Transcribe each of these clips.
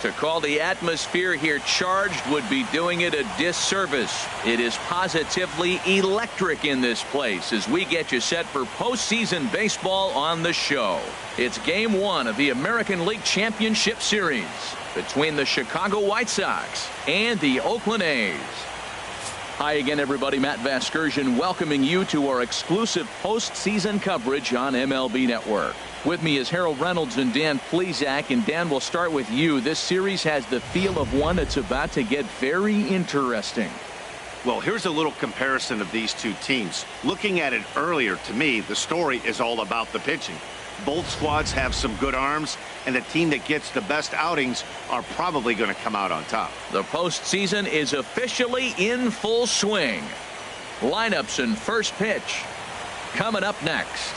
To call the atmosphere here charged would be doing it a disservice. It is positively electric in this place as we get you set for postseason baseball on the show. It's game one of the American League Championship Series between the Chicago White Sox and the Oakland A's. Hi again, everybody. Matt Vasgersian welcoming you to our exclusive postseason coverage on MLB Network. With me is Harold Reynolds and Dan Plesac. And Dan, we'll start with you. This series has the feel of one that's about to get very interesting. Well, here's a little comparison of these two teams. Looking at it earlier, to me, the story is all about the pitching. Both squads have some good arms, and the team that gets the best outings are probably going to come out on top. The postseason is officially in full swing. Lineups and first pitch coming up next.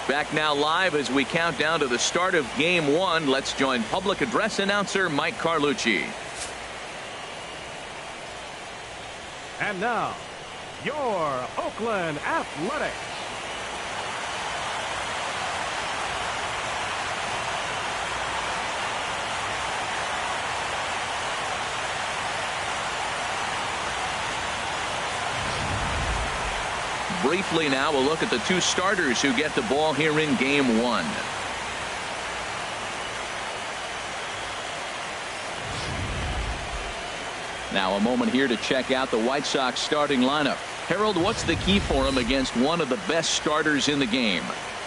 Back now live as we count down to the start of game one. Let's join public address announcer Mike Carlucci. And now, your Oakland Athletics. Briefly now, we'll look at the two starters who get the ball here in game one. Now a moment here to check out the White Sox starting lineup. Harold, what's the key for him against one of the best starters in the game?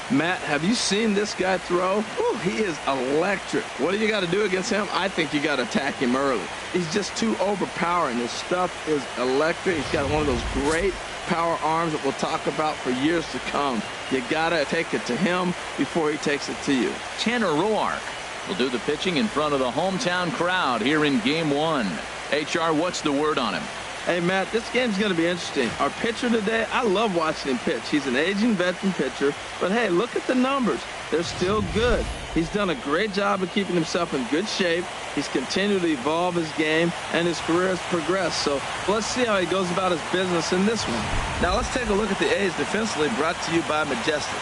Matt, have you seen this guy throw? Ooh, he is electric. What do you got to do against him? I think you got to attack him early. He's just too overpowering. His stuff is electric. He's got one of those great power arms that we'll talk about for years to come. You got to take it to him before he takes it to you. Tanner Roark will do the pitching in front of the hometown crowd here in game one. HR, what's the word on him? Hey, Matt, this game's going to be interesting. Our pitcher today, I love watching him pitch. He's an aging veteran pitcher, but hey, look at the numbers. They're still good. He's done a great job of keeping himself in good shape. He's continued to evolve his game, and his career has progressed. So let's see how he goes about his business in this one. Now let's take a look at the A's defensively, brought to you by Majestic.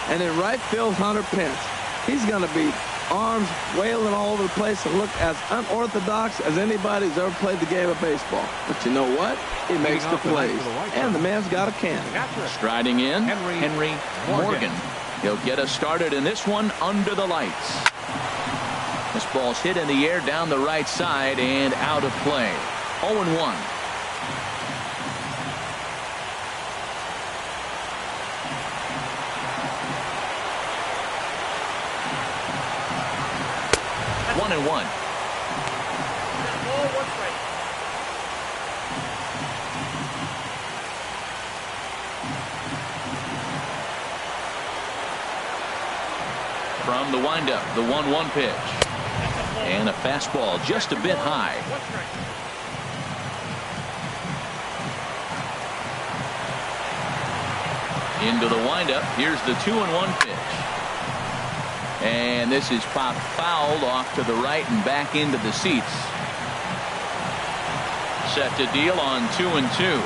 And in right field, Hunter Pence. He's going to be arms wailing all over the place and look as unorthodox as anybody who's ever played the game of baseball. But you know what? He makes the plays. And the man's got a cannon. Striding in, Henry Morgan. He'll get us started in this one under the lights. This ball's hit in the air down the right side and out of play. 0-1. One and one. From the windup, the 1-1 pitch. And a fastball just a bit high. Into the windup. Here's the 2-1 pitch. And this is popped fouled off to the right and back into the seats. Set to deal on 2-2.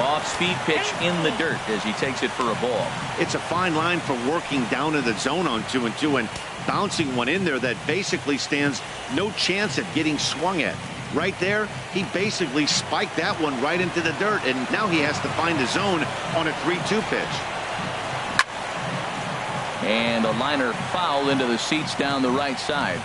Off-speed pitch in the dirt as he takes it for a ball. It's a fine line for working down in the zone on 2-2 and bouncing one in there that basically stands no chance at getting swung at. Right there, he basically spiked that one right into the dirt, and now he has to find the zone on a 3-2 pitch. And a liner foul into the seats down the right side.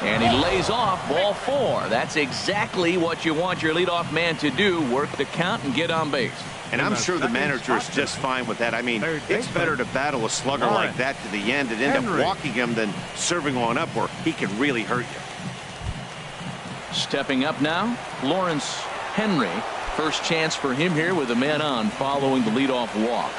And he lays off ball 4. That's exactly what you want your leadoff man to do. Work the count and get on base. And I'm sure the manager is just fine with that. I mean, it's better to battle a slugger like that to the end and end up walking him than serving one up where he can really hurt you. Stepping up now, Lawrence Henry. First chance for him here with a man on following the leadoff walk.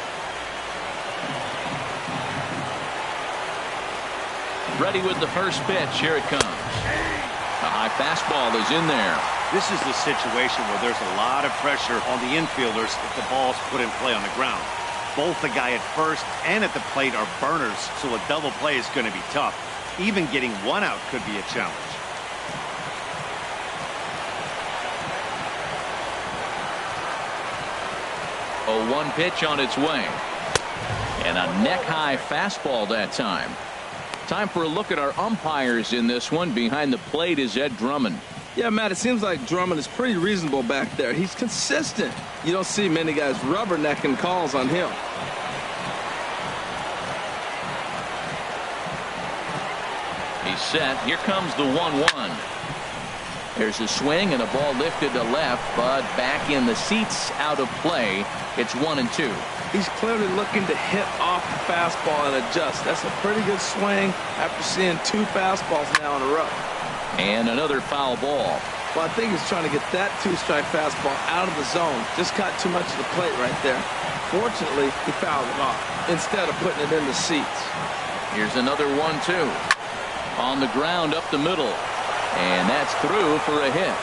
Ready with the first pitch. Here it comes. A high fastball is in there. This is the situation where there's a lot of pressure on the infielders if the ball's put in play on the ground. Both the guy at first and at the plate are burners, so a double play is going to be tough. Even getting one out could be a challenge. Oh, one pitch on its way. And a neck-high fastball that time. Time for a look at our umpires in this one. Behind the plate is Ed Drummond. Yeah, Matt, it seems like Drummond is pretty reasonable back there. He's consistent. You don't see many guys rubbernecking calls on him. He's set. Here comes the 1-1. There's a swing and a ball lifted to left, but back in the seats, out of play. It's 1-2. He's clearly looking to hit off the fastball and adjust. That's a pretty good swing after seeing two fastballs now in a row. And another foul ball. Well, I think he's trying to get that two-strike fastball out of the zone. Just caught too much of the plate right there. Fortunately, he fouled it off instead of putting it in the seats. Here's another 1-2. On the ground up the middle. And that's through for a hit.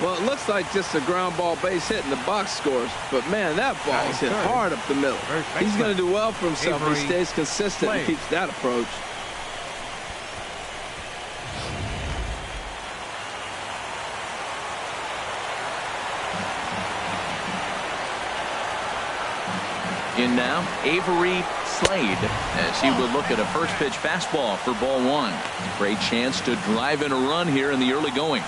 Well, it looks like just a ground ball base hit and the box scores. But, man, that ball is hit hard up the middle. He's going to do well for himself if he stays consistent and keeps that approach. In now, Avery Slade, as he would look at a first pitch fastball for ball one. Great chance to drive in a run here in the early going.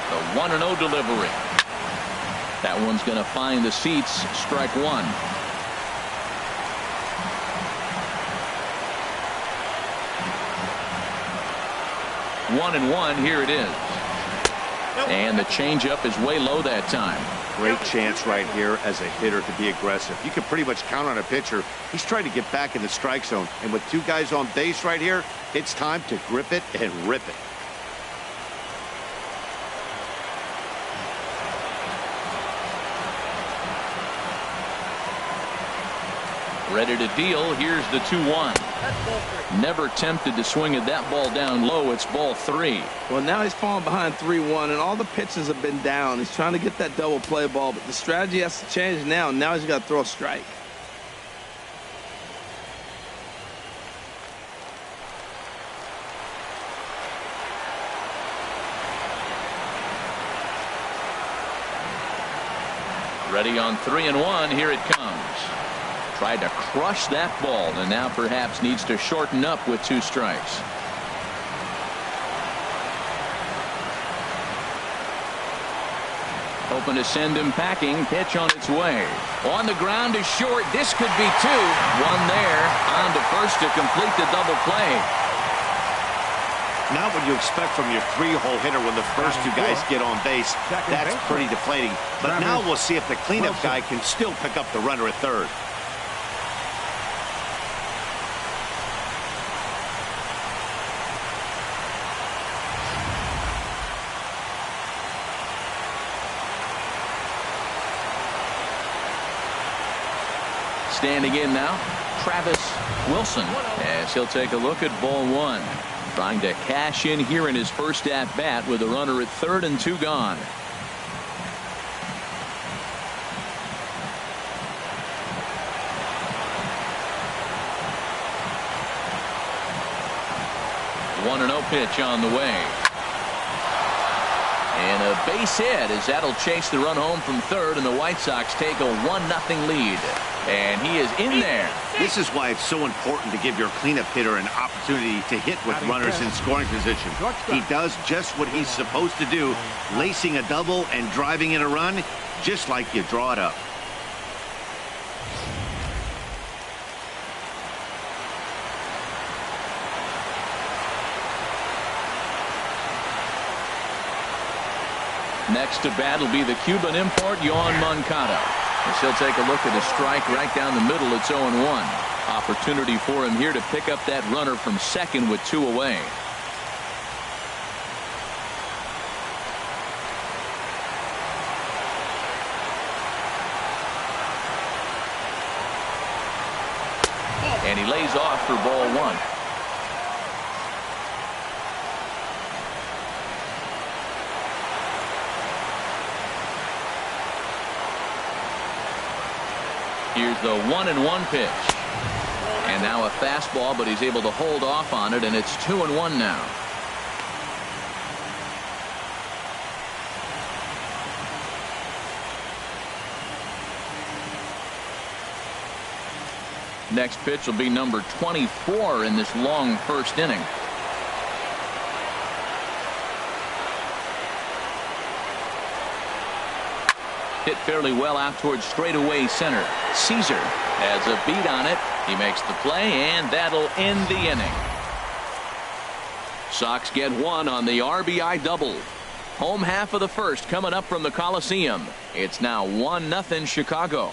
The 1-0 delivery. That one's going to find the seats. Strike one. 1-1. Here it is. And the changeup is way low that time. Great chance right here as a hitter to be aggressive. You can pretty much count on a pitcher. He's trying to get back in the strike zone. And with two guys on base right here, it's time to grip it and rip it. Ready to deal. Here's the 2-1. Never tempted to swing at that ball down low. It's ball three. Well, now he's falling behind 3-1, and all the pitches have been down. He's trying to get that double play ball, but the strategy has to change now. Now he's got to throw a strike. Ready on 3-1. Here it comes. Tried to crush that ball and now perhaps needs to shorten up with two strikes. Hoping to send him packing. Pitch on its way. On the ground is short. This could be two. One there. On to first to complete the double play. Not what you expect from your three-hole hitter when the first two guys get on base. That's pretty deflating. But now we'll see if the cleanup guy can still pick up the runner at third. Standing in now, Travis Wilson, as he'll take a look at ball one. Trying to cash in here in his first at-bat with a runner at third and two gone. One 1-0 pitch on the way. And a base hit as that'll chase the run home from third, and the White Sox take a 1-0 lead. And he is in there. This is why it's so important to give your cleanup hitter an opportunity to hit with runners in scoring position. He does just what he's supposed to do, lacing a double and driving in a run, just like you draw it up. Next to bat will be the Cuban import, Yoan Moncada. As he'll take a look at a strike right down the middle. It's 0-1. Opportunity for him here to pick up that runner from second with 2 away. And he lays off for ball 1. Here's the 1-1 pitch. And now a fastball, but he's able to hold off on it, and it's 2-1 now. Next pitch will be number 24 in this long first inning. Hit fairly well out towards straightaway center. Caesar has a beat on it. He makes the play, and that'll end the inning. Sox get 1 on the RBI double. Home half of the first coming up from the Coliseum. It's now 1-0 Chicago.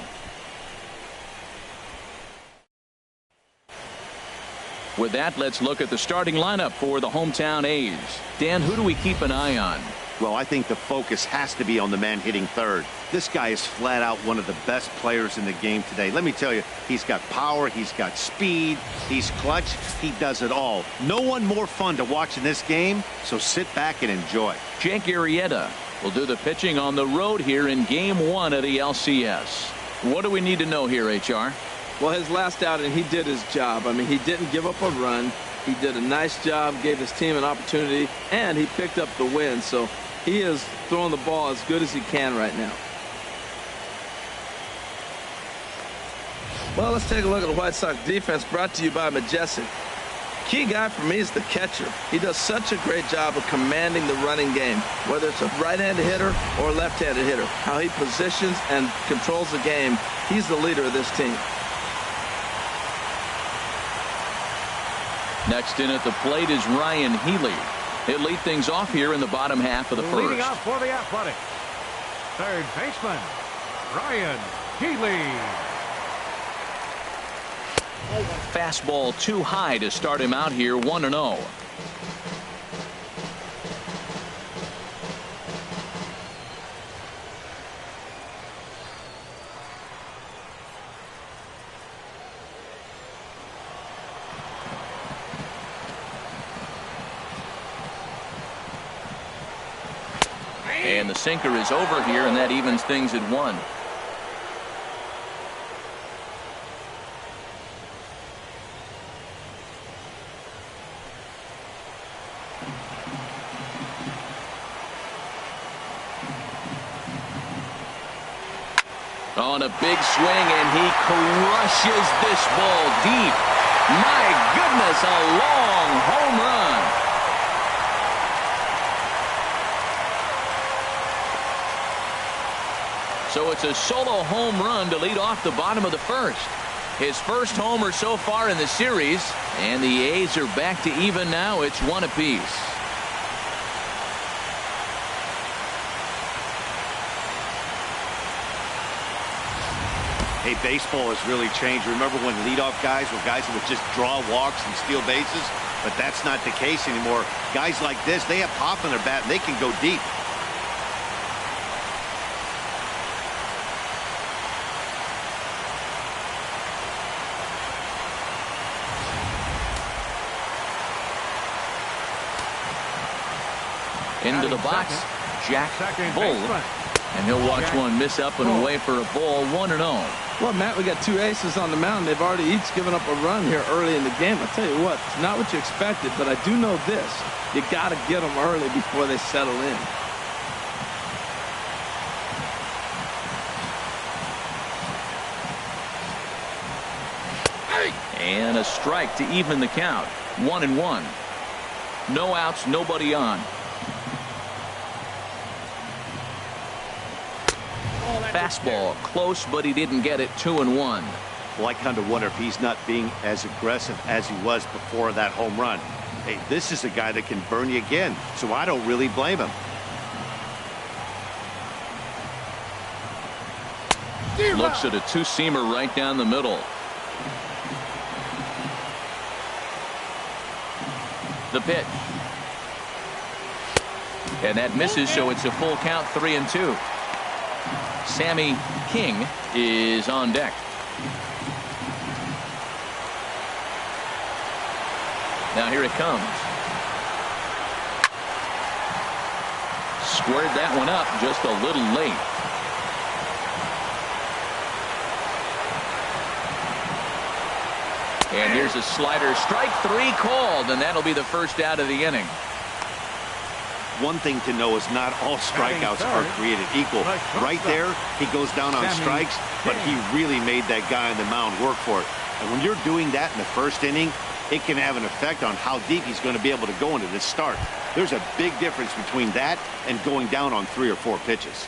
With that, let's look at the starting lineup for the hometown A's. Dan, who do we keep an eye on? Well, I think the focus has to be on the man hitting third. This guy is flat out one of the best players in the game today. Let me tell you, he's got power, he's got speed, he's clutch, he does it all. No one more fun to watch in this game, so sit back and enjoy. Jake Arrieta will do the pitching on the road here in Game 1 of the LCS. What do we need to know here, HR? Well, his last outing, he did his job. I mean, he didn't give up a run. He did a nice job, gave his team an opportunity, and he picked up the win. So he is throwing the ball as good as he can right now. Well, let's take a look at the White Sox defense, brought to you by Majestic. Key guy for me is the catcher. He does such a great job of commanding the running game, whether it's a right-handed hitter or a left-handed hitter. How he positions and controls the game, he's the leader of this team. Next in at the plate is Ryan Healy. He'll lead things off here in the bottom half of the first. Leading off for the Athletic, third baseman, Ryan Healy. Fastball too high to start him out here, 1-0. And the sinker is over here, and that evens things at 1. On a big swing, and he crushes this ball deep. My goodness, a long home run. So it's a solo home run to lead off the bottom of the first. His first homer so far in the series, and the A's are back to even now. It's 1 apiece. Hey, baseball has really changed. Remember when leadoff guys were guys who would just draw walks and steal bases? But that's not the case anymore. Guys like this, they have pop in their bat, and they can go deep. Into the box, Jack Bull, and he'll watch one miss up and away for a ball, 1-0. Well, Matt, we got 2 aces on the mound. They've already each given up a run here early in the game. I tell you what, it's not what you expected, but I do know this: you got to get them early before they settle in. And a strike to even the count, 1-1. No outs, nobody on. Fastball close, but he didn't get it. 2-1. Well, I kind of wonder if he's not being as aggressive as he was before that home run. Hey, this is a guy that can burn you again, so I don't really blame him. Looks at a two-seamer right down the middle. The pitch. And that misses, so it's a full count, 3-2. Sammy King is on deck. Now here it comes. Squared that one up just a little late. And here's a slider. Strike 3 called, and that'll be the first out of the inning. One thing to know is not all strikeouts are created equal. Right there, he goes down on strikes, but he really made that guy on the mound work for it. And when you're doing that in the first inning, it can have an effect on how deep he's going to be able to go into this start. There's a big difference between that and going down on 3 or 4 pitches.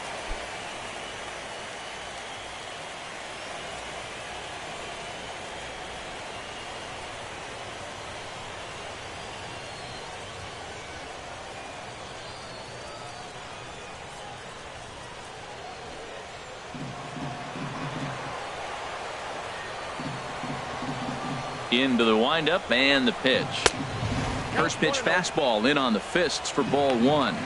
Into the windup and the pitch. First pitch fastball in on the fists for ball 1.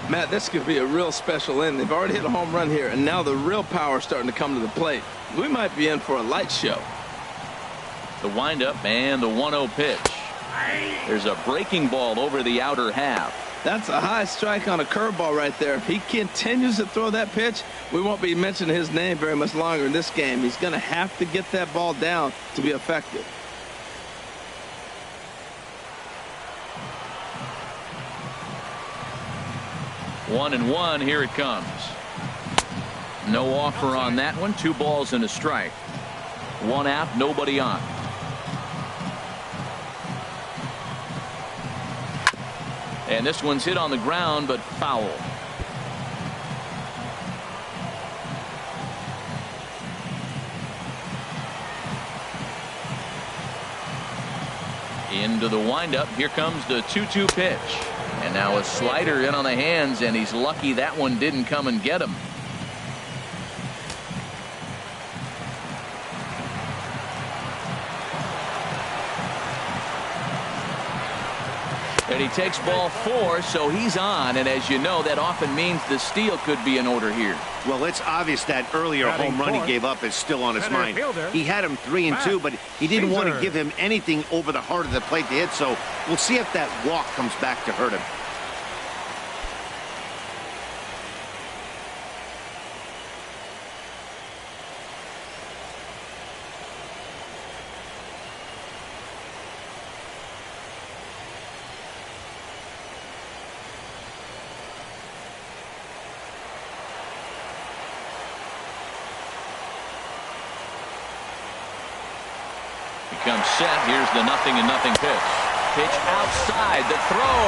Matt, this could be a real special inning. They've already hit a home run here, and now the real power is starting to come to the plate. We might be in for a light show. The windup and the 1-0 pitch. There's a breaking ball over the outer half. That's a high strike on a curveball right there. If he continues to throw that pitch, we won't be mentioning his name very much longer in this game. He's going to have to get that ball down to be effective. 1-1. Here it comes. No offer on that one. 2 balls and a strike. 1 out, nobody on. And this one's hit on the ground, but foul. Into the windup. Here comes the 2-2 pitch. And now a slider in on the hands, and he's lucky that one didn't come and get him. And he takes ball 4, so he's on, and as you know, that often means the steal could be in order here. Well, it's obvious that earlier home run he gave up is still on his mind. He had him 3-2, but he didn't want to give him anything over the heart of the plate to hit, so we'll see if that walk comes back to hurt him. Comes set. Here's the 0-0 pitch. Pitch outside. The throw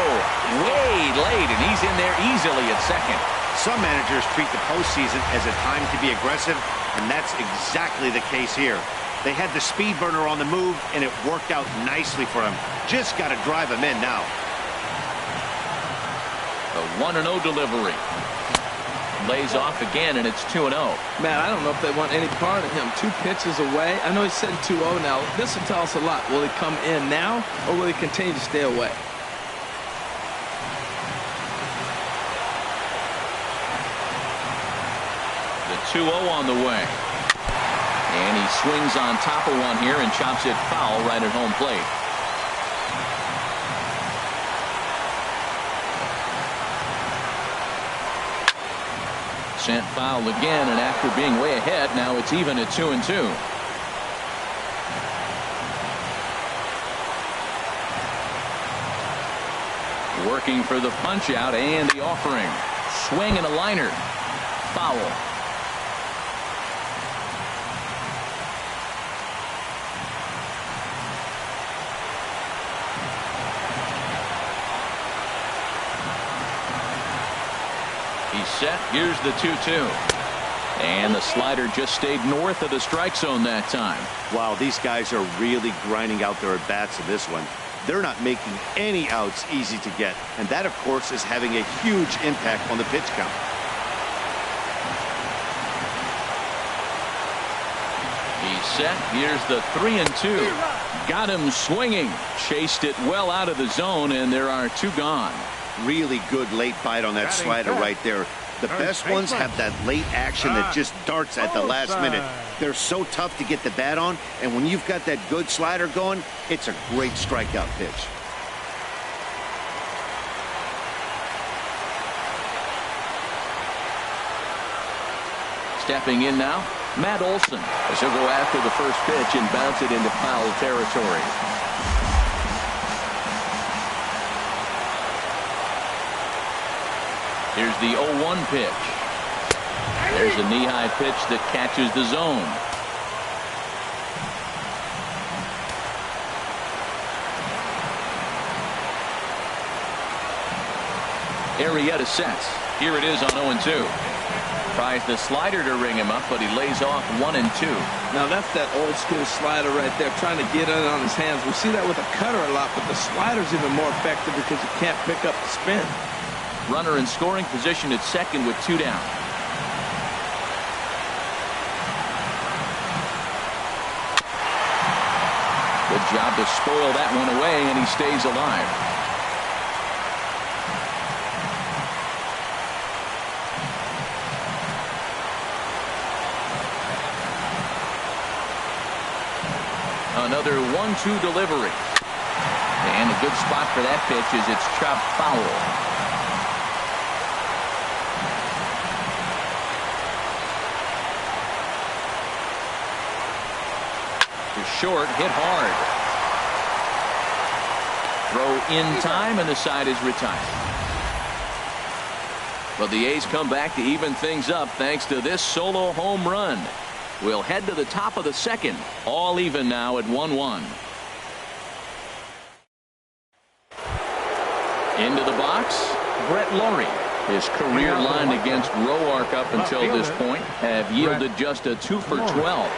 way late, and he's in there easily at second. Some managers treat the postseason as a time to be aggressive, and that's exactly the case here. They had the speed burner on the move, and it worked out nicely for him. Just got to drive him in now. A 1-0 delivery. Lays off again, and it's 2-0. Man, I don't know if they want any part of him. 2 pitches away. I know he's sitting 2-0 now. This will tell us a lot. Will he come in now, or will he continue to stay away? The 2-0 on the way. And he swings on top of one here and chops it foul right at home plate. Sent foul again, and after being way ahead, now it's even at 2-2. Working for the punch out and the offering. Swing and a liner. Foul. Set. Here's the 2-2. And the slider just stayed north of the strike zone that time. Wow, these guys are really grinding out their at-bats in this one. They're not making any outs easy to get. And that, of course, is having a huge impact on the pitch count. He's set. Here's the 3-2. Got him swinging. Chased it well out of the zone, and there are 2 gone. Really good late bite on that slider right there. The best ones have that late action that just darts at the last minute. They're so tough to get the bat on, and when you've got that good slider going, it's a great strikeout pitch. Stepping in now, Matt Olson, as he'll go after the first pitch and bounce it into foul territory. Here's the 0-1 pitch. There's a knee-high pitch that catches the zone. Arrieta sets. Here it is on 0-2. Tries the slider to ring him up, but he lays off 1-2. Now that's that old school slider right there, trying to get in on his hands. We see that with a cutter a lot, but the slider's even more effective because you can't pick up the spin. Runner in scoring position at second with 2 down. Good job to spoil that one away, and he stays alive. Another 1-2 delivery. And a good spot for that pitch is it's chopped foul. Short, hit hard. Throw in time, and the side is retired. But the A's come back to even things up thanks to this solo home run. We'll head to the top of the second. All even now at 1-1. Into the box, Brett Laurie. His career line against Roark up until this point have yielded just a 2 for 12.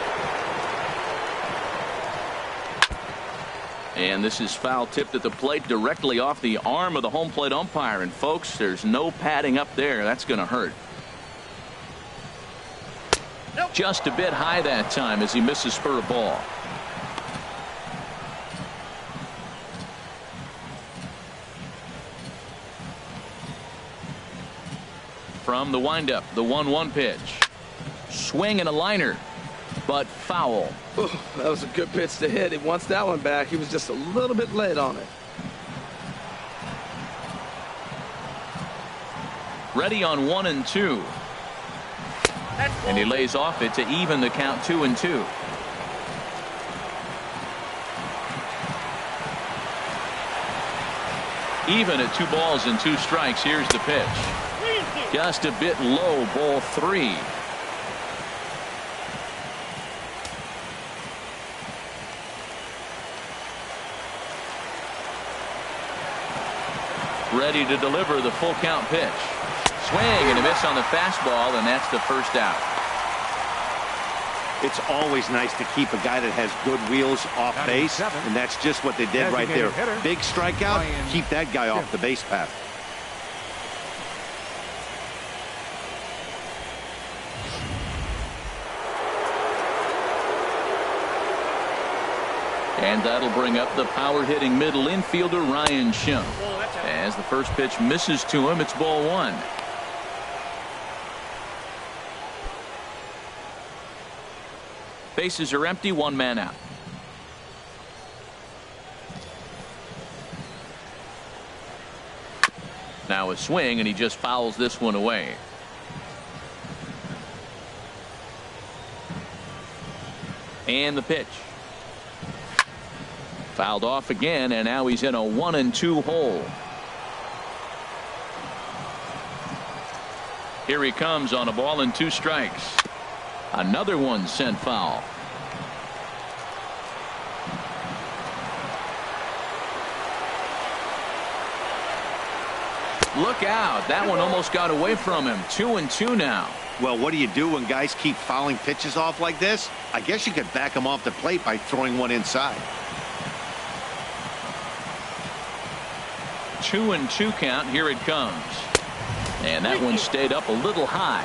And this is foul tipped at the plate directly off the arm of the home plate umpire. And folks, there's no padding up there. That's going to hurt. Just a bit high that time as he misses for a ball. From the windup, the 1-1 pitch. Swing and a liner, but foul. Ooh, that was a good pitch to hit. He wants that one back. He was just a little bit late on it. Ready on 1-2. And he lays off it to even the count 2-2. Even at 2 balls and 2 strikes. Here's the pitch. Just a bit low, ball 3. Ready to deliver the full count pitch. Swing and a miss on the fastball, and that's the first out. It's always nice to keep a guy that has good wheels off base, and that's just what they did right there. Big strikeout, keep that guy off the base path. And that'll bring up the power-hitting middle infielder Ryan Schimpf. As the first pitch misses to him, it's ball 1. Bases are empty, 1 man out. Now a swing, and he just fouls this one away. And the pitch. Fouled off again, and now he's in a 1-2 hole. Here he comes on a ball and 2 strikes. Another one sent foul. Look out. That one almost got away from him. 2-2 now. Well, what do you do when guys keep fouling pitches off like this? I guess you could back them off the plate by throwing one inside. 2-2 count. Here it comes. And that one stayed up a little high.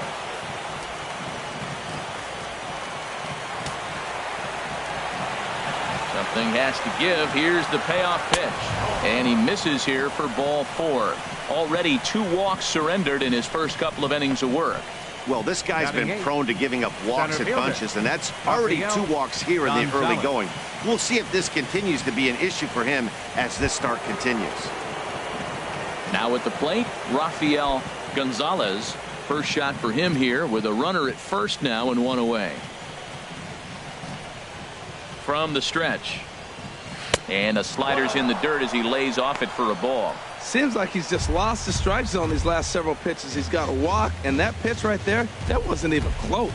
Thing has to give. Here's the payoff pitch. And he misses here for ball 4. Already 2 walks surrendered in his first couple of innings of work. Well, this guy's been prone to giving up walks in bunches, and that's already 2 walks here in the early going. We'll see if this continues to be an issue for him as this start continues. Now at the plate, Rafael Gonzalez. First shot for him here with a runner at first now and 1 away. From the stretch. And a slider's in the dirt as he lays off it for a ball. Seems like he's just lost the strike zone these last several pitches. He's got a walk, and that pitch right there, that wasn't even close.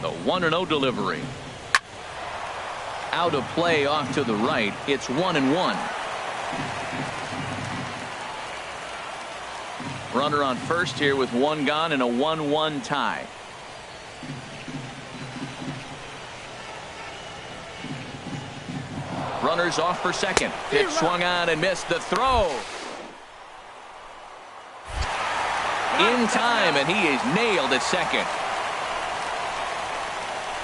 The 1-0 delivery. Out of play off to the right. It's 1-1. Runner on first here with 1 gone and a 1-1 tie. Runners off for second. Pitch swung on and missed. The throw. In time, and he is nailed at second.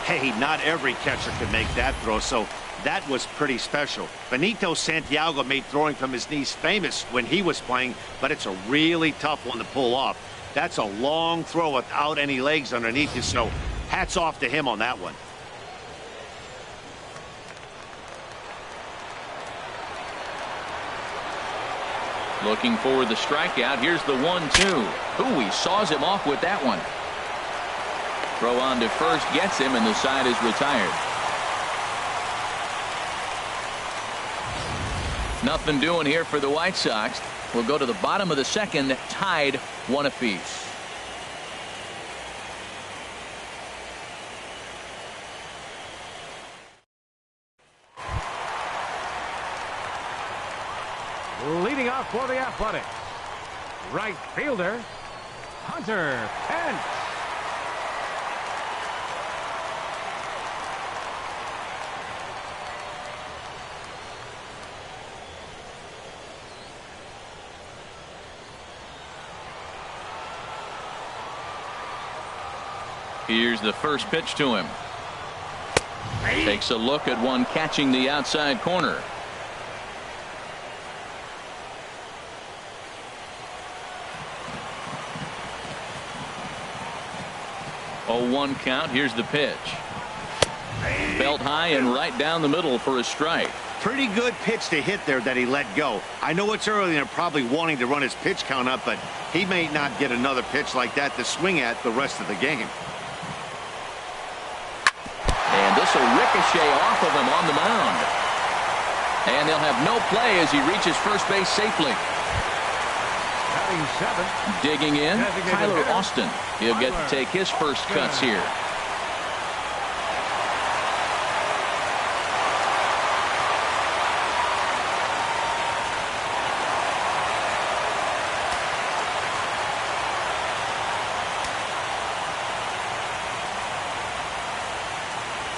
Hey, not every catcher can make that throw, so that was pretty special. Benito Santiago made throwing from his knees famous when he was playing, but it's a really tough one to pull off. That's a long throw without any legs underneath you, so hats off to him on that one. Looking for the strikeout. Here's the 1-2. Ooh, he saws him off with that one. Throw on to first gets him, and the side is retired. Nothing doing here for the White Sox. We'll go to the bottom of the second, tied 1 apiece. Leading off for the Athletics, right fielder, Hunter Pence. Here's the first pitch to him. Takes a look at one catching the outside corner. Oh, 1 count. Here's the pitch. Belt high and right down the middle for a strike. Pretty good pitch to hit there that he let go. I know it's early and they're probably wanting to run his pitch count up, but he may not get another pitch like that to swing at the rest of the game. And this will ricochet off of him on the mound. And they'll have no play as he reaches first base safely. Digging in, Tyler Austin. He'll get to take his first cuts here.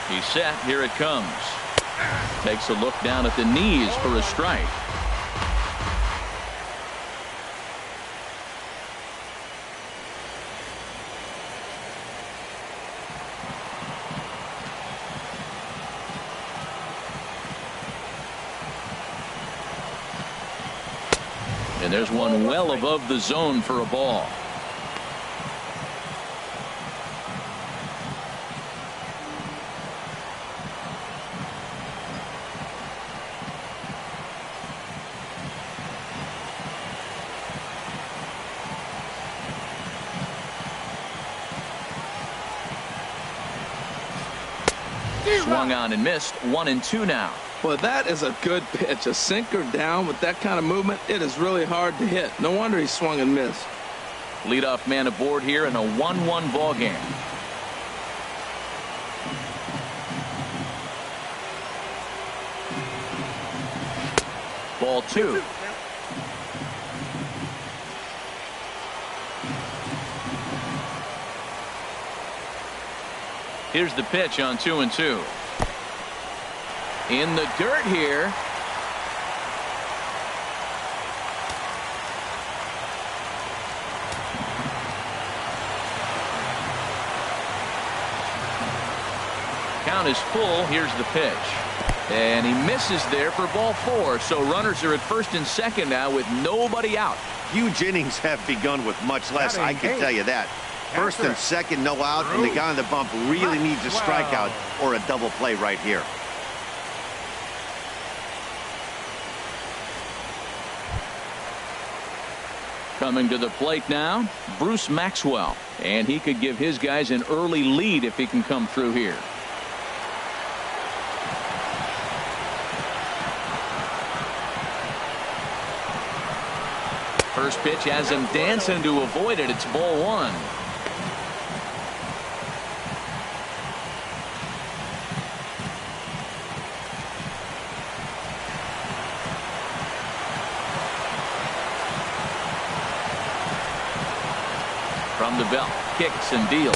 He's set. Here it comes. Takes a look down at the knees for a strike. And there's one well above the zone for a ball. Swung on and missed. 1-2 now. Well, that is a good pitch. A sinker down with that kind of movement. It is really hard to hit. No wonder he swung and missed. Leadoff man aboard here in a 1-1 ball game. Ball 2. Here's the pitch on 2-2. In the dirt here. count is full. Here's the pitch. And he misses there for ball 4. So runners are at first and second now with nobody out. Huge innings have begun with much less, I can tell you that. First and second, no out, and the guy on the bump really needs a strikeout or a double play right here. Coming to the plate now, Bruce Maxwell. And he could give his guys an early lead if he can come through here. First pitch has him dancing to avoid it. It's ball 1. From the belt, kicks and deals.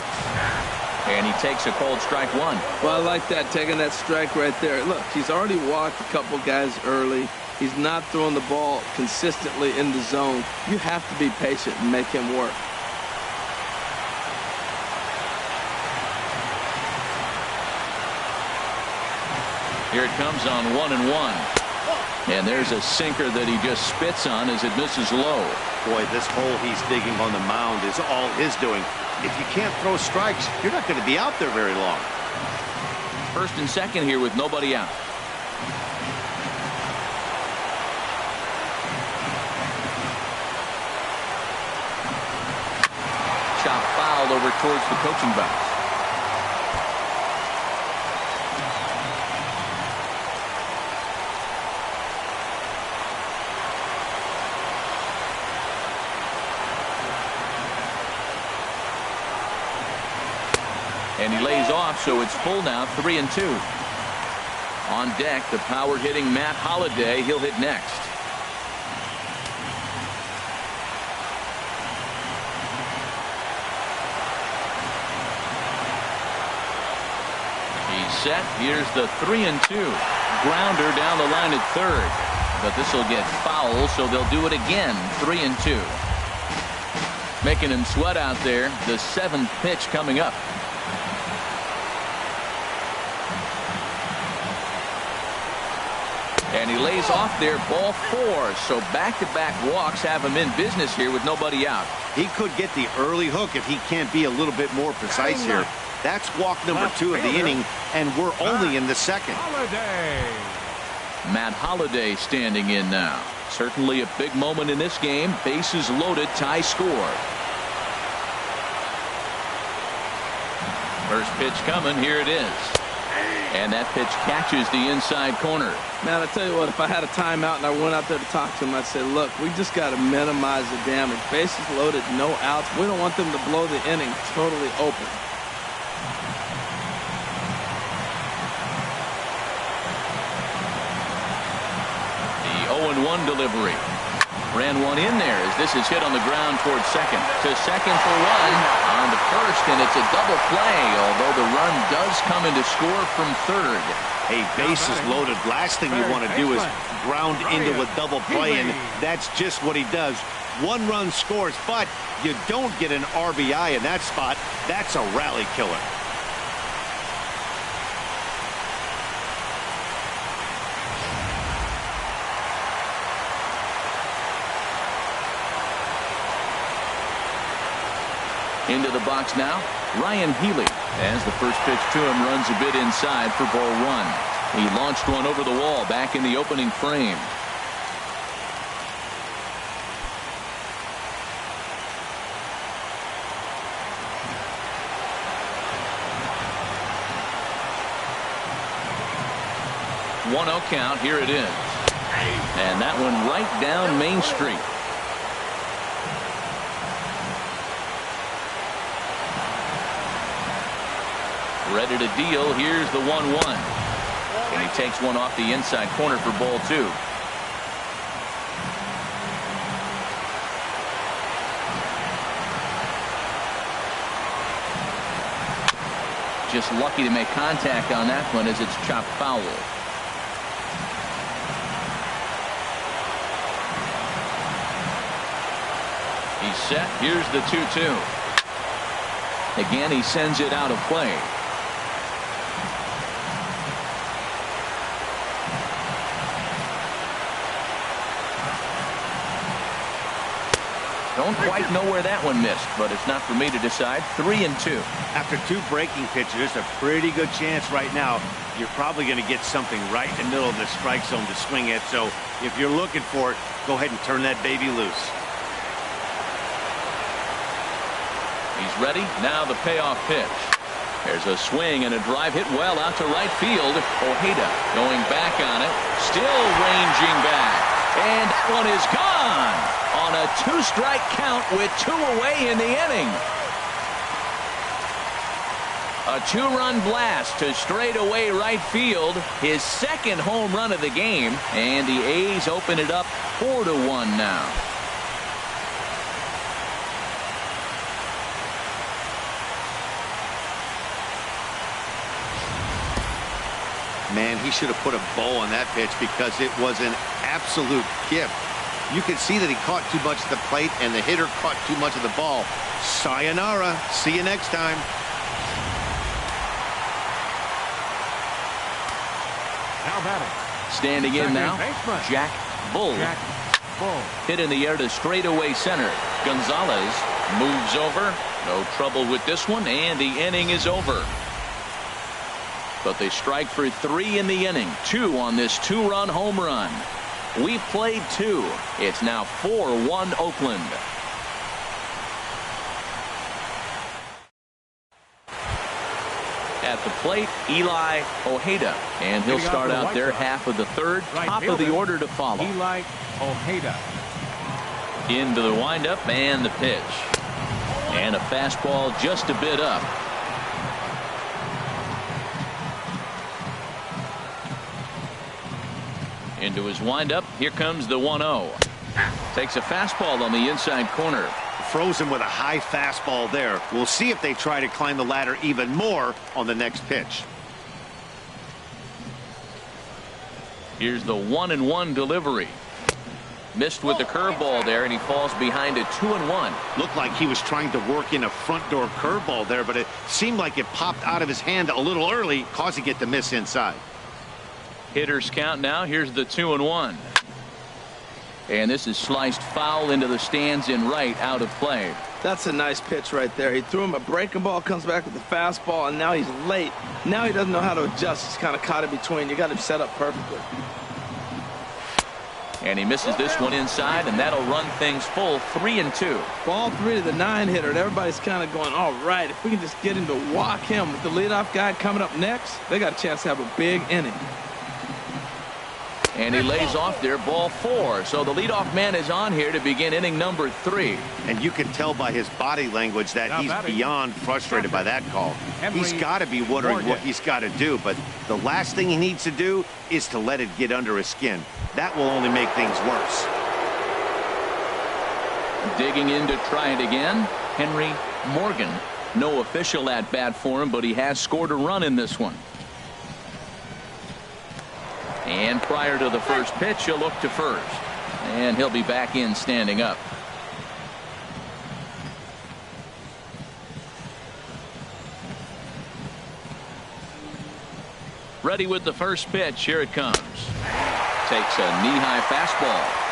And he takes a called strike 1. Well, I like that, taking that strike right there. Look, he's already walked a couple guys early. He's not throwing the ball consistently in the zone. You have to be patient and make him work. Here it comes on 1-1. And there's a sinker that he just spits on as it misses low. Boy, this hole he's digging on the mound is all his doing. If you can't throw strikes, you're not going to be out there very long. First and second here with nobody out. Chop fouled over towards the coaching box. And he lays off, so it's full now, 3-2. On deck, the power hitting Matt Holliday. He'll hit next. He's set. Here's the 3-2. Grounder down the line at third. But this will get foul, so they'll do it again. 3-2. Making him sweat out there. The 7th pitch coming up. And he lays off there, ball 4. So back-to-back walks have him in business here with nobody out. He could get the early hook if he can't be a little bit more precise here. That's walk number 2 of the inning, and we're only in the second. Matt Holliday standing in now. Certainly a big moment in this game. Bases loaded, tie score. First pitch coming. Here it is. And that pitch catches the inside corner. Man, I tell you what, if I had a timeout and I went out there to talk to him, I'd say, look, we just got to minimize the damage. Bases loaded, no outs. We don't want them to blow the inning totally open. The 0-1 delivery. Ran one in there as this is hit on the ground towards second. To second for one. On to first, and it's a double play, although the run does come in to score from third. Hey, bases loaded. Last thing you want to do is ground into a double play, and that's just what he does. 1 run scores, but you don't get an RBI in that spot. That's a rally killer. Into the box now, Ryan Healy, as the first pitch to him runs a bit inside for ball 1. He launched one over the wall back in the opening frame. One 0 count. Here it is. And that one right down Main Street. Ready to deal. Here's the 1-1. And he takes one off the inside corner for ball 2. Just lucky to make contact on that one as it's chopped foul. He's set. Here's the 2-2. Again, he sends it out of play. Don't quite know where that one missed, but it's not for me to decide. 3-2. After 2 breaking pitches, there's a pretty good chance right now you're probably going to get something right in the middle of the strike zone to swing at. So if you're looking for it, go ahead and turn that baby loose. He's ready. Now the payoff pitch. There's a swing and a drive hit well out to right field. Ojeda going back on it. Still ranging back. And that one is gone on a 2-strike count with 2 away in the inning. A 2-run blast to straightaway right field. His second home run of the game. And the A's open it up 4-1 now. Man, he should have put a bow on that pitch because it was an absolute gift. You could see that he caught too much at the plate and the hitter caught too much of the ball. Sayonara. See you next time. Now batting. Standing in now, Jack Bull. Bull. Hit in the air to straightaway center. Gonzalez moves over. No trouble with this one, and the inning is over. But they strike for 3 in the inning. 2 on this 2-run home run. We've played 2. It's now 4-1 Oakland. At the plate, Eli Ojeda. And he'll start out there half of the 3rd. Top of the order to follow. Eli Ojeda. Into the windup and the pitch. And a fastball just a bit up. Into his windup. Here comes the 1-0. Takes a fastball on the inside corner. Frozen with a high fastball there. We'll see if they try to climb the ladder even more on the next pitch. Here's the 1-1 delivery. Missed with the curveball there, and he falls behind a 2-1. Looked like he was trying to work in a front door curveball there, but it seemed like it popped out of his hand a little early, causing it to miss inside. Hitters count now. Here's the 2-1. And this is sliced foul into the stands in right, out of play. That's a nice pitch right there. He threw him a breaking ball, comes back with the fastball, and now he's late. Now he doesn't know how to adjust. He's kind of caught in between. You got him set up perfectly. And he misses this one inside, and that'll run things full. 3-2. Ball 3 to the 9-hitter, and everybody's kind of going, all right, if we can just get him to walk him with the leadoff guy coming up next, they got a chance to have a big inning. And he lays off there, ball 4. So the leadoff man is on here to begin inning number 3. And you can tell by his body language that he's beyond frustrated by that call. He's got to be wondering what he's got to do, but the last thing he needs to do is to let it get under his skin. That will only make things worse. Digging in to try it again, Henry Morgan. No official at bat for him, but he has scored a run in this one. And prior to the first pitch, he'll look to first. And he'll be back in standing up. Ready with the first pitch. Here it comes. Takes a knee-high fastball.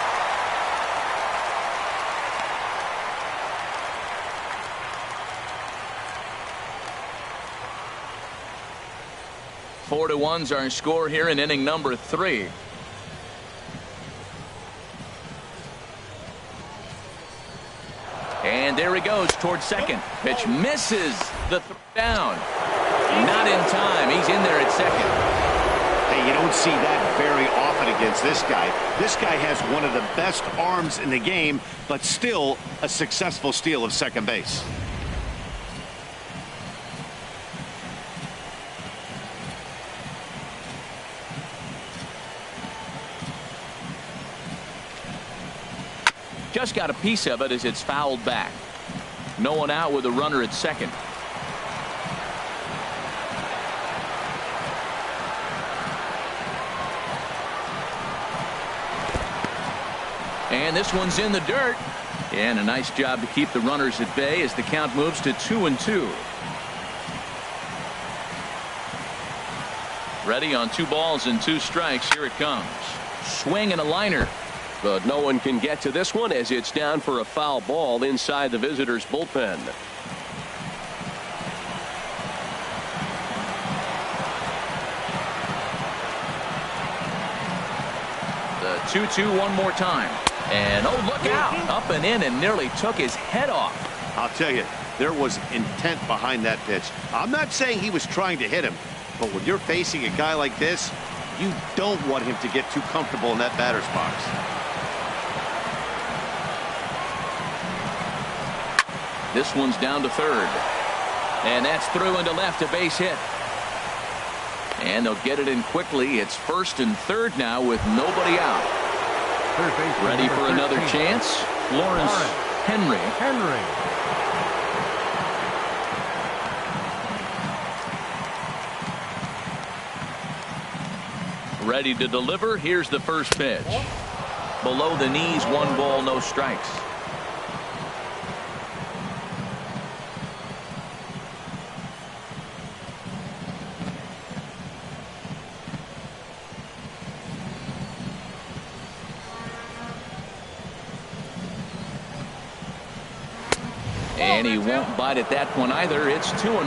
Four to 1's our score here in inning number 3. And there he goes towards second. Pitch misses the down. Not in time. He's in there at second. Hey, you don't see that very often against this guy. This guy has one of the best arms in the game, but still a successful steal of second base. Just got a piece of it as it's fouled back. No one out with a runner at second. And this one's in the dirt. And a nice job to keep the runners at bay as the count moves to 2-2. Ready on 2 balls and 2 strikes. Here it comes. Swing and a liner. But no one can get to this one as it's down for a foul ball inside the visitors' bullpen. The 2-2 one more time. And oh, look out. Up and in and nearly took his head off. I'll tell you, there was intent behind that pitch. I'm not saying he was trying to hit him, but when you're facing a guy like this, you don't want him to get too comfortable in that batter's box. This one's down to third. And that's through into left, a base hit. And they'll get it in quickly. It's first and third now with nobody out. Ready for another chance. Lawrence Henry. Ready to deliver. Here's the first pitch. Below the knees, 1 ball, no strikes. And he won't bite at that one either. It's 2-0.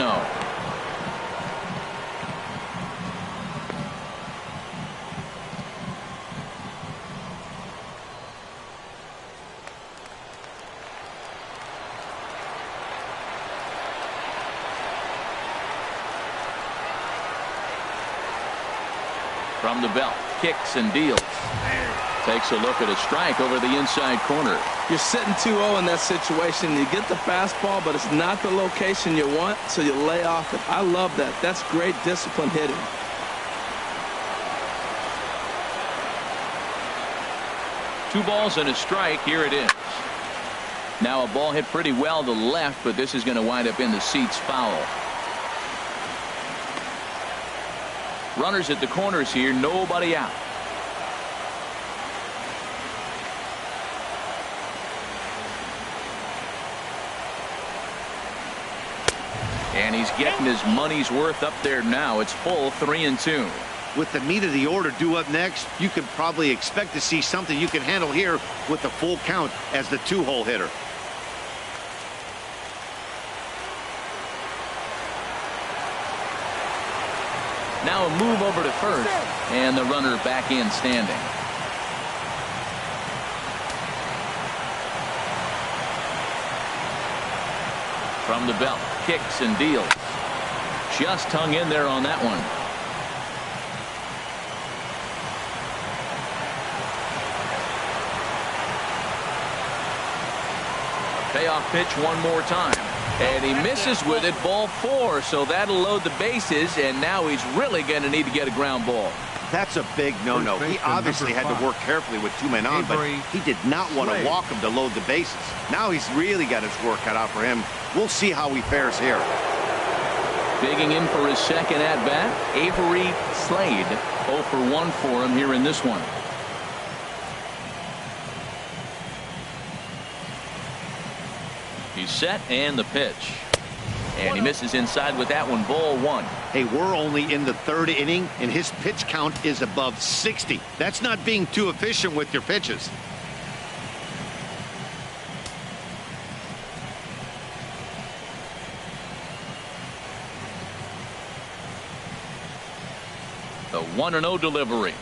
From the belt, kicks and deals. Takes a look at a strike over the inside corner. You're sitting 2-0 in that situation. You get the fastball, but it's not the location you want, so you lay off it. I love that. That's great discipline hitting. Two balls and a strike. Here it is. Now a ball hit pretty well to the left, but this is going to wind up in the seats foul. Runners at the corners here, nobody out. And he's getting his money's worth up there now. It's full 3-2. With the meat of the order due up next, you could probably expect to see something you can handle here with the full count as the 2-hole hitter. Now a move over to first, and the runner back in standing. From the belt, kicks and deals. Just hung in there on that one. A payoff pitch one more time. And he misses with it, ball 4, so that'll load the bases, and now he's really going to need to get a ground ball. That's a big no-no. He obviously had to work carefully with 2 men on, but he did not want to walk him to load the bases. Now he's really got his work cut out for him. We'll see how he fares here. Digging in for his second at-bat, Avery Slade. 0 for 1 for him here in this one. He's set, and the pitch. And he misses inside with that one, ball 1. Hey, we're only in the 3rd inning, and his pitch count is above 60. That's not being too efficient with your pitches. The 1-0 delivery.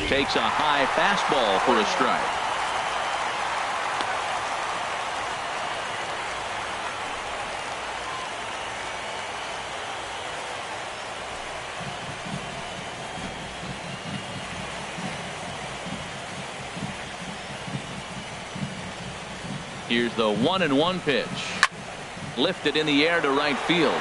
Takes a high fastball for a strike. Here's the 1-1 pitch. Lifted in the air to right field.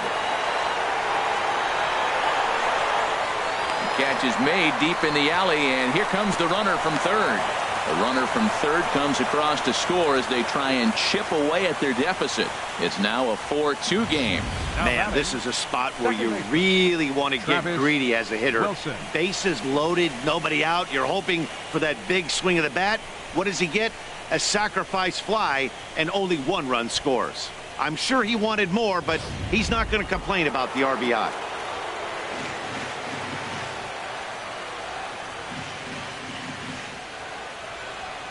Catch is made deep in the alley, and here comes the runner from third. The runner from third comes across to score as they try and chip away at their deficit. It's now a 4-2 game. Man, this is a spot where you really want to get greedy as a hitter. Bases loaded, nobody out. You're hoping for that big swing of the bat. What does he get? A sacrifice fly, and only 1 run scores. I'm sure he wanted more, but he's not going to complain about the RBI.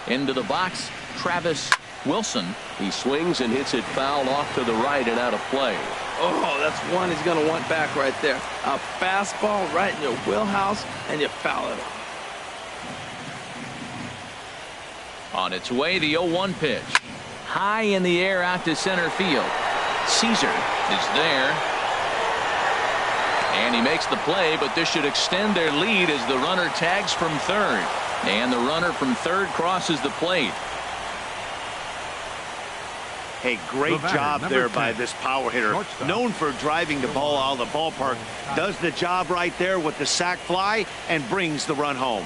Into the box, Travis Wilson. He swings and hits it foul off to the right and out of play. Oh, that's one he's going to want back right there. A fastball right in your wheelhouse, and you foul it off. On its way, the 0-1 pitch. High in the air out to center field. Caesar is there. And he makes the play, but this should extend their lead as the runner tags from third. And the runner from third crosses the plate. Hey, great job there by this power hitter. Known for driving the ball out of the ballpark. Does the job right there with the sac fly and brings the run home.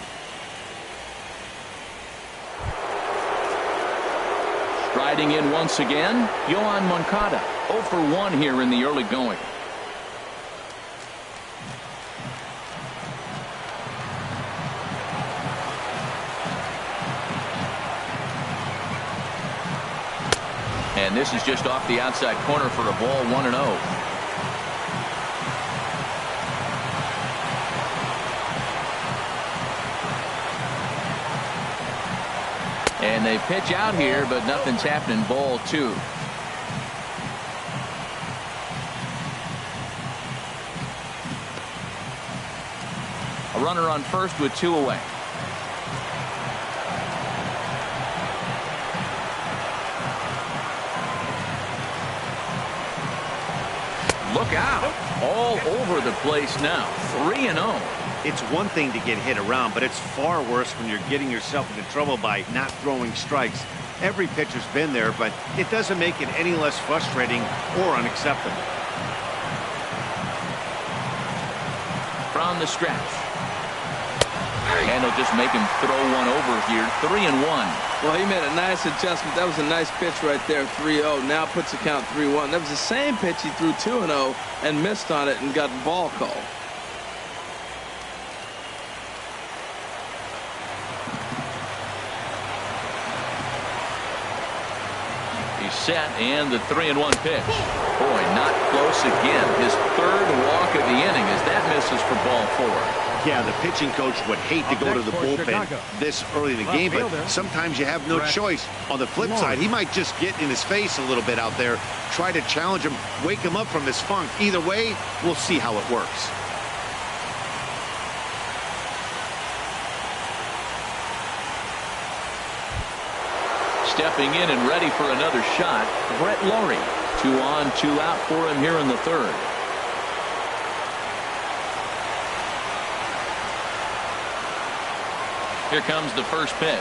Striding in once again, Yohan Moncada. 0 for 1 here in the early going. And this is just off the outside corner for a ball, 1-0. And they pitch out here, but nothing's happening. Ball 2. A runner on first with 2 away. Look out. All over the place now. 3-0. It's one thing to get hit around, but it's far worse when you're getting yourself into trouble by not throwing strikes. Every pitcher's been there, but it doesn't make it any less frustrating or unacceptable. From the stretch. And they'll just make him throw one over here. 3-1. Well, he made a nice adjustment. That was a nice pitch right there, 3-0. Now puts the count 3-1. That was the same pitch he threw 2-0 and missed on it and got ball called. He's set, and the 3-1 pitch. Boy, not close again. His third walk of the inning as that misses for ball 4. Yeah, the pitching coach would hate to go to the bullpen this early in the game, but sometimes you have no choice. On the flip side, he might just get in his face a little bit out there, try to challenge him, wake him up from his funk. Either way, we'll see how it works. Stepping in and ready for another shot, Brett Laurie. 2 on, 2 out for him here in the third. Here comes the first pitch.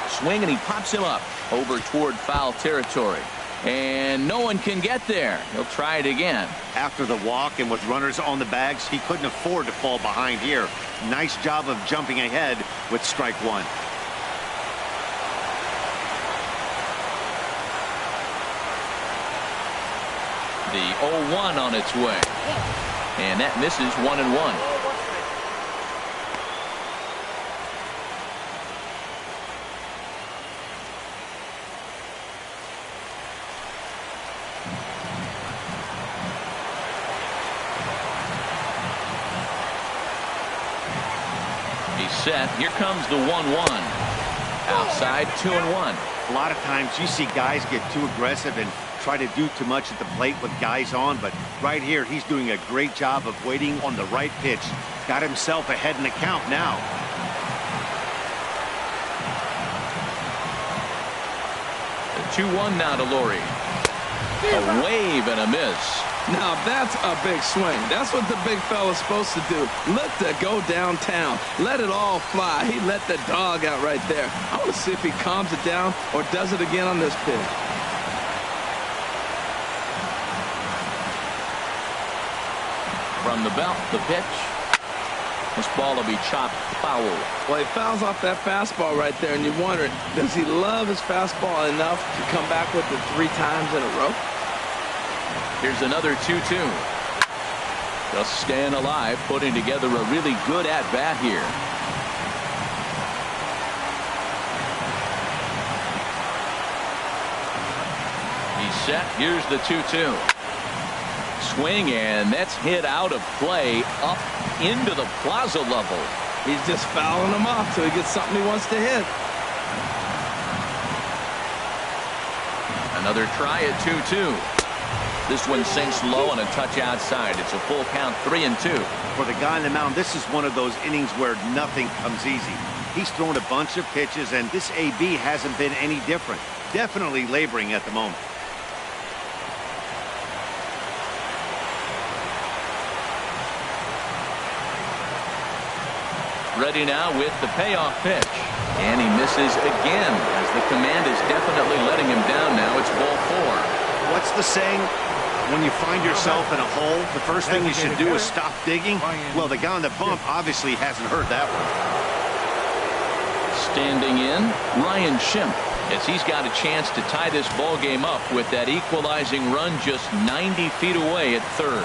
Swing, and he pops him up over toward foul territory. And no one can get there. He'll try it again. After the walk and with runners on the bags, he couldn't afford to fall behind here. Nice job of jumping ahead with strike 1. The 0-1 on its way. And that misses 1-1. Set. Here comes the 1-1. Outside, 2-1. A lot of times you see guys get too aggressive and try to do too much at the plate with guys on, but right here he's doing a great job of waiting on the right pitch. Got himself ahead in the count now. The 2-1 now to Laurie. A wave and a miss. Now that's a big swing. That's what the big fella's supposed to do. Look to go downtown. Let it all fly. He let the dog out right there. I want to see if he calms it down or does it again on this pitch. From the belt, the pitch. This ball will be chopped foul. Well, he fouls off that fastball right there, and you wonder, does he love his fastball enough to come back with it 3 times in a row? Here's another 2-2. Just staying alive, putting together a really good at-bat here. He's set. Here's the 2-2. Swing, and that's hit out of play up into the plaza level. He's just fouling him off till he gets something he wants to hit. Another try at 2-2. This one sinks low on a touch outside. It's a full count, 3-2. For the guy on the mound, this is one of those innings where nothing comes easy. He's thrown a bunch of pitches, and this AB hasn't been any different. Definitely laboring at the moment. Ready now with the payoff pitch. And he misses again as the command is definitely letting him down now. It's ball 4. What's the saying? When you find yourself in a hole, the first thing you should do is stop digging. Well, the guy on the bump obviously hasn't heard that one. Standing in, Ryan Schimpf, as he's got a chance to tie this ball game up with that equalizing run just 90 feet away at third.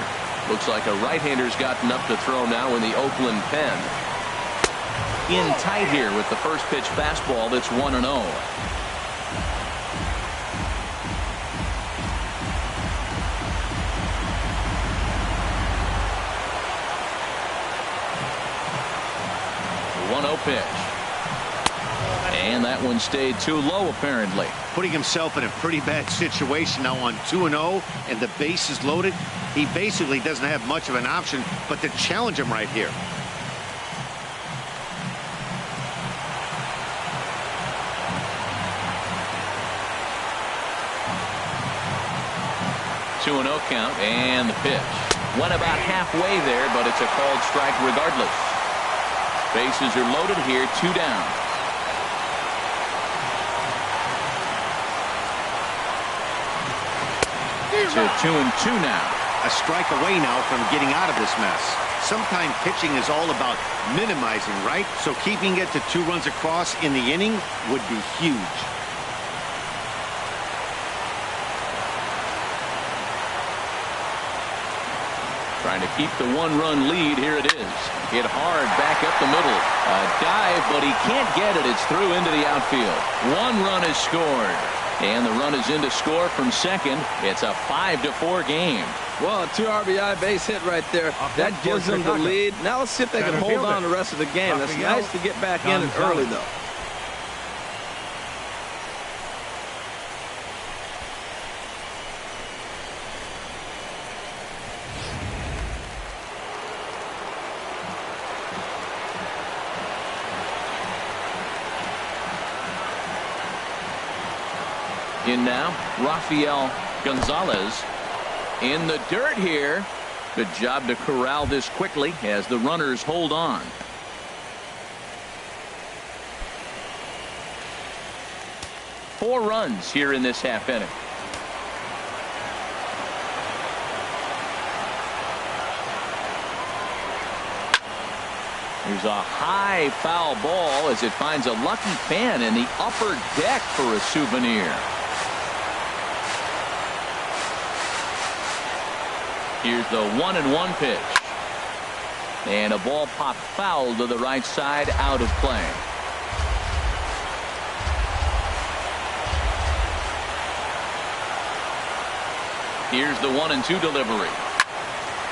Looks like a right-hander's gotten up to throw now in the Oakland pen. In tight here with the first pitch fastball that's 1-0. Pitch. And that one stayed too low, apparently. Putting himself in a pretty bad situation now on 2-0, and the base is loaded. He basically doesn't have much of an option but to challenge him right here. Two 2-0 count, and the pitch. Went about halfway there, but it's a called strike regardless. Bases are loaded here, 2 down. To 2-2 now. A strike away now from getting out of this mess. Sometimes pitching is all about minimizing, right? So keeping it to 2 runs across in the inning would be huge. Trying to keep the 1-run lead. Here it is. Hit hard back up the middle. A dive, but he can't get it. It's through into the outfield. 1 run is scored. And the run is in to score from second. It's a 5-4 game. Well, a 2 RBI base hit right there. That gives them the lead. Now let's see if they can hold on the rest of the game. That's nice to get back in it early, though. In now, Rafael Gonzalez in the dirt here. Good job to corral this quickly as the runners hold on. Four runs here in this half inning. There's a high foul ball as it finds a lucky fan in the upper deck for a souvenir. Here's the 1-1 pitch. And a ball popped foul to the right side, out of play. Here's the 1-2 delivery.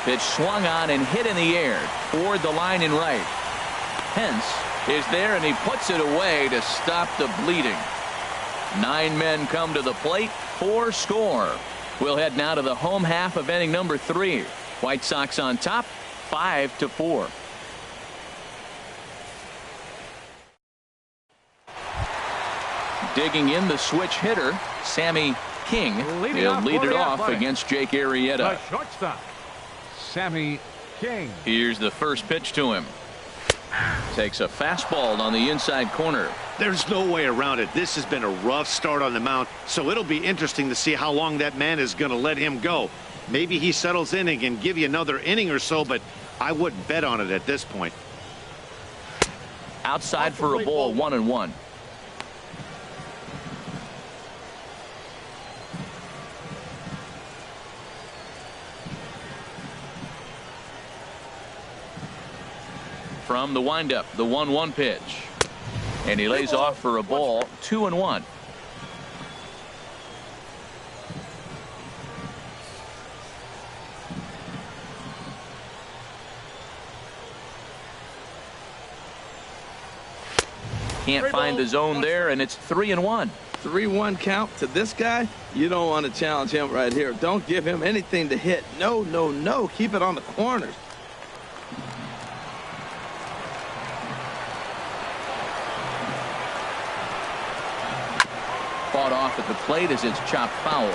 Pitch swung on and hit in the air toward the line and right. Pence is there and he puts it away to stop the bleeding. 9 men come to the plate, 4 score. We'll head now to the home half of inning number 3. White Sox on top, 5-4. Digging in the switch hitter, Sammy King. He'll lead it off against Jake Arrieta. The shortstop, Sammy King. Here's the first pitch to him. Takes a fastball on the inside corner. There's no way around it. This has been a rough start on the mound, so it'll be interesting to see how long that man is going to let him go. Maybe he settles in and can give you another inning or so, but I wouldn't bet on it at this point. Outside for a ball, 1-1. From the windup, the 1-1 pitch. And he lays off for a ball, 2-1. Can't find the zone there, and it's 3-1. 3-1 count to this guy. You don't want to challenge him right here. Don't give him anything to hit. No, no, no. Keep it on the corners. Fought off at the plate as it's chopped foul.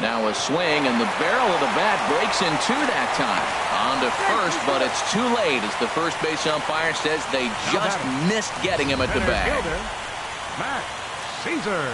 Now a swing, and the barrel of the bat breaks in two that time. On to first, but it's too late as the first base umpire says they just missed getting him at the bag. Matt Caesar.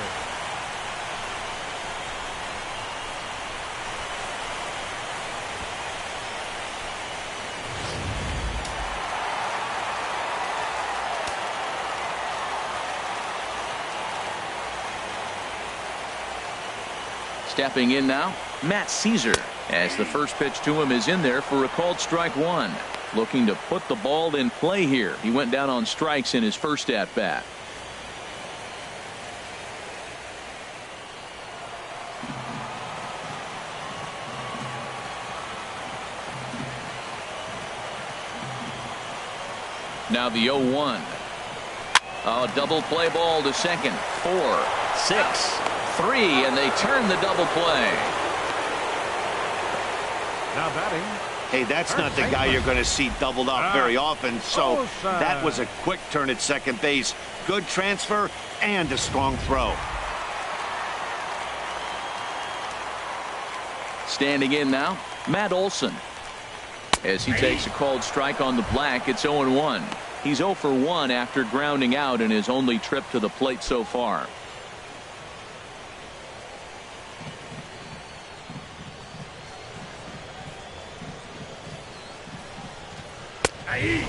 Stepping in now, Matt Caesar, as the first pitch to him is in there for a called strike one. Looking to put the ball in play here. He went down on strikes in his first at bat. Now the 0-1. A double play ball to second. 4, 6, 3, and they turn the double play. Now batting. Hey, that's not the guy you're going to see doubled off very often, so that was a quick turn at second base. Good transfer and a strong throw. Standing in now, Matt Olson. As he takes a called strike on the black, it's 0-1. He's 0 for 1 after grounding out in his only trip to the plate so far.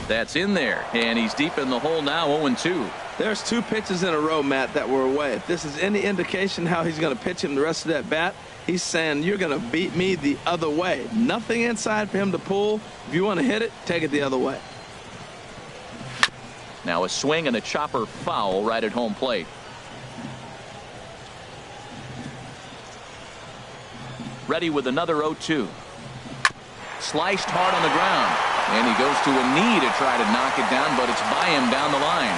That's in there, and he's deep in the hole now. 0-2. There's 2 pitches in a row, Matt, that were away. If this is any indication how he's going to pitch him the rest of that bat, he's saying you're going to beat me the other way. Nothing inside for him to pull. If you want to hit it, take it the other way. Now a swing and a chopper foul right at home plate. Ready with another 0-2. Sliced hard on the ground. And he goes to a knee to try to knock it down, but it's by him down the line.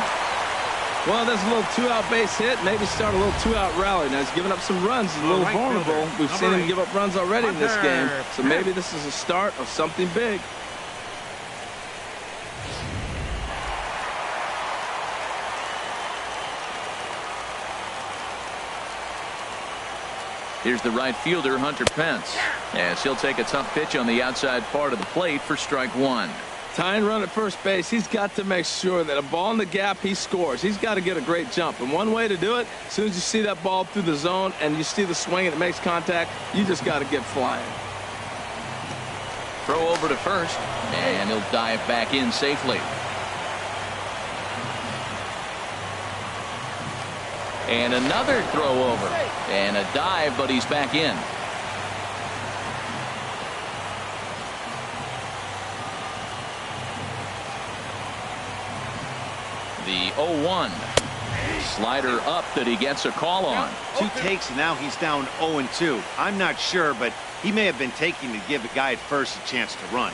Well, there's a little 2-out base hit. Maybe start a little 2-out rally. Now he's giving up some runs. He's a little vulnerable. We've seen him give up runs already in this game. So maybe this is a start of something big. Here's the right fielder, Hunter Pence, as he'll take a tough pitch on the outside part of the plate for strike one. Tying run at first base. He's got to make sure that a ball in the gap, he scores. He's got to get a great jump. And one way to do it, as soon as you see that ball through the zone and you see the swing and it makes contact, you just got to get flying. Throw over to first, and he'll dive back in safely. And another throw over. And a dive, but he's back in. The 0-1. Slider up that he gets a call on. 2 takes, and now he's down 0-2. I'm not sure, but he may have been taking to give the guy at first a chance to run.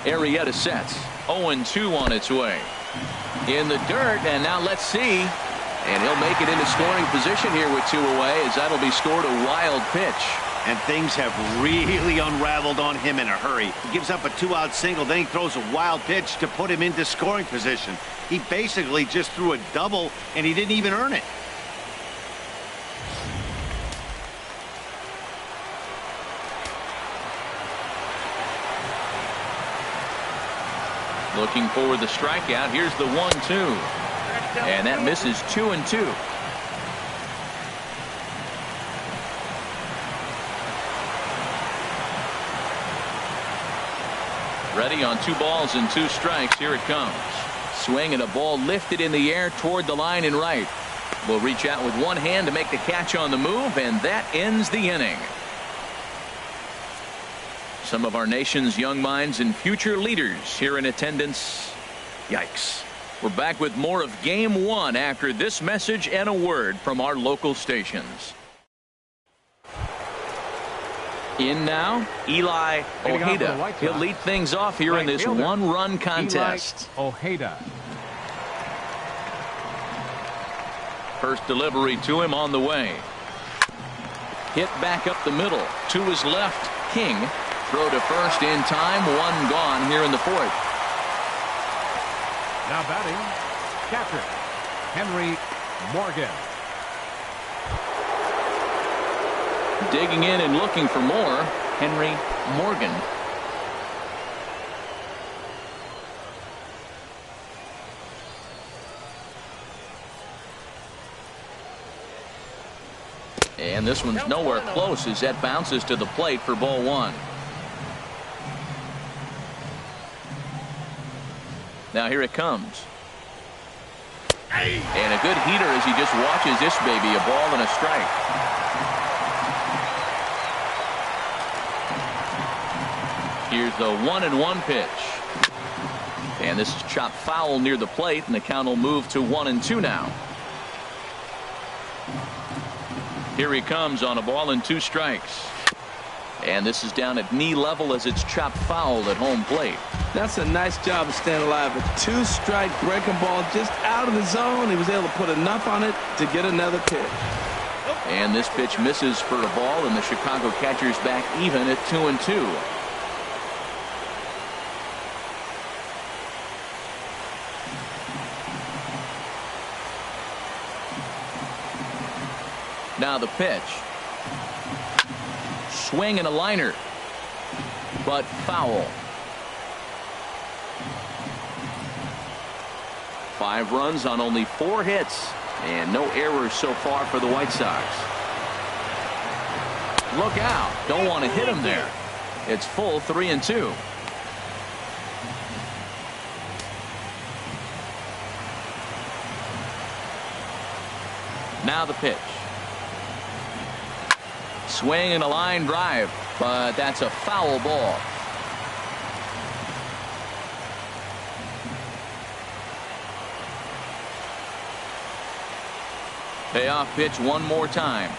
Arrieta sets. 0-2 on its way. In the dirt, and now let's see. And he'll make it into scoring position here with 2 away, as that'll be scored a wild pitch. And things have really unraveled on him in a hurry. He gives up a 2-out single, then he throws a wild pitch to put him into scoring position. He basically just threw a double, and he didn't even earn it. Looking for the strikeout. Here's the 1-2. And that misses 2-2. Ready on 2 balls and 2 strikes. Here it comes. Swing and a ball lifted in the air toward the line and right. Will reach out with one hand to make the catch on the move, and that ends the inning. Some of our nation's young minds and future leaders here in attendance. Yikes. We're back with more of Game 1 after this message and a word from our local stations. In now, Eli Ojeda. He'll lead things off here in this one-run contest. Ojeda. First delivery to him on the way. Hit back up the middle. To his left, King. Throw to first in time. One gone here in the fourth. Now batting, catcher, Henry Morgan. Digging in and looking for more, Henry Morgan. And this one's nowhere close as that bounces to the plate for ball one. Now here it comes. And a good heater as he just watches this baby, a ball and a strike. Here's the 1-1 pitch. And this is chopped foul near the plate, and the count will move to 1-2 now. Here he comes on a ball and 2 strikes. And this is down at knee level as it's chopped foul at home plate. That's a nice job of staying alive. A 2-strike breaking ball just out of the zone. He was able to put enough on it to get another pitch. And this pitch misses for a ball, and the Chicago catcher's back even at 2-2. Now the pitch. Swing and a liner, but foul. 5 runs on only 4 hits, and no errors so far for the White Sox. Look out. Don't want to hit him there. It's full 3-2. Now the pitch. Swing and a line drive, but that's a foul ball. Payoff pitch one more time.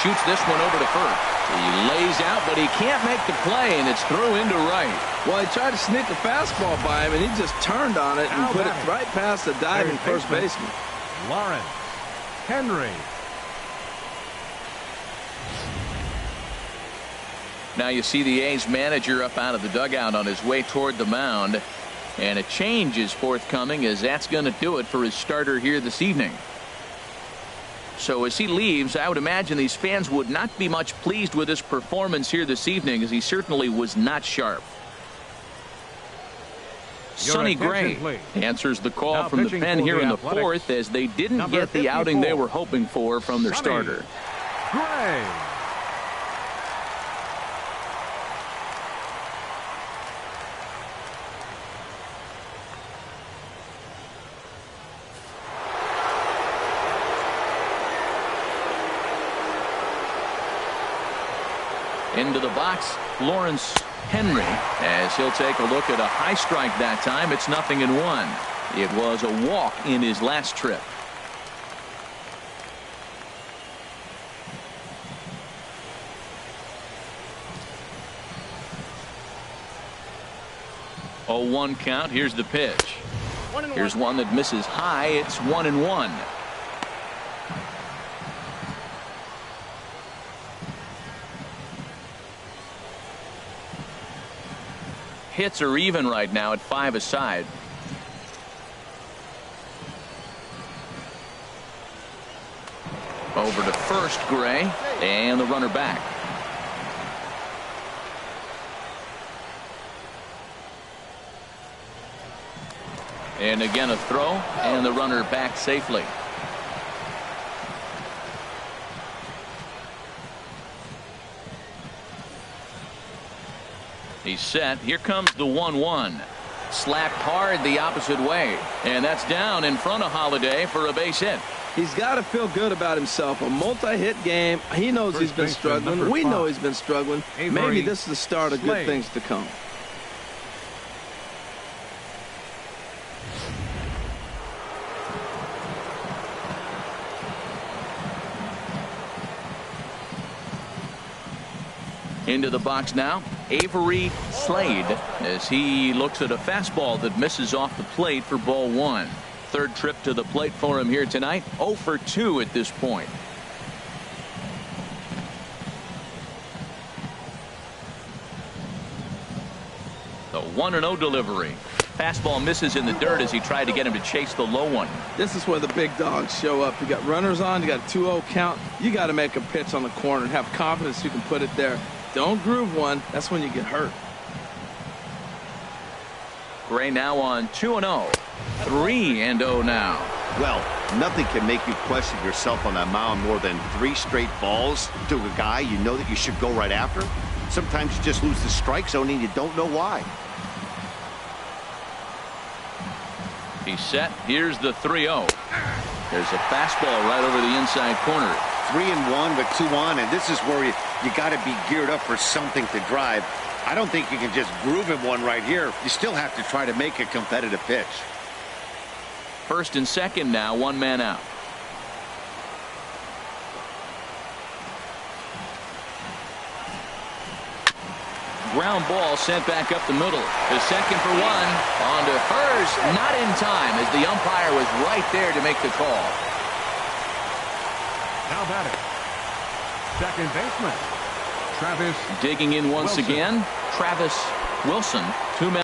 Shoots this one over to first. He lays out, but he can't make the play, and it's through into right. Well, he tried to sneak a fastball by him, and he just turned on it and put it right past the diving first baseman. Lawrence Henry. Now you see the A's manager up out of the dugout on his way toward the mound, and a change is forthcoming as that's going to do it for his starter here this evening. So as he leaves, I would imagine these fans would not be much pleased with his performance here this evening, as he certainly was not sharp. Sonny Gray answers the call from the pen here in the fourth, as they didn't get the outing they were hoping for from their starter. Gray. Into the box, Lawrence Henry, as he'll take a look at a high strike that time. It's 0-1. It was a walk in his last trip. Oh, 1 count. Here's the pitch. Here's one that misses high. It's 1-1. Hits are even right now at 5 aside. Over to first, Gray, and the runner back. And again a throw, and the runner back safely. He's set. Here comes the 1-1. Slapped hard the opposite way. And that's down in front of Holiday for a base hit. He's got to feel good about himself. A multi-hit game. He knows he's been struggling. We know he's been struggling. Maybe this is the start of good things to come. Into the box now, Avery Slade, as he looks at a fastball that misses off the plate for ball 1. Third trip to the plate for him here tonight. 0 for 2 at this point. The 1-0 delivery. Fastball misses in the dirt as he tried to get him to chase the low one. This is where the big dogs show up. You got runners on, you got a 2-0 count. You got to make a pitch on the corner and have confidence you can put it there. Don't groove one. That's when you get hurt. Gray now on 2-0. 3-0 now. Well, nothing can make you question yourself on that mound more than 3 straight balls to a guy you know that you should go right after. Sometimes you just lose the strike zone and you don't know why. He's set. Here's the 3-0. There's a fastball right over the inside corner. 3-1 with 2 on, and this is where you got to be geared up for something to drive. I don't think you can just groove him one right here. You still have to try to make a competitive pitch. First and second now, 1 man out. Ground ball sent back up the middle. The second for 1. On to first. Not in time as the umpire was right there to make the call. Now batting, second baseman, Travis. Digging in once Wilson. again, Travis Wilson. 2 men.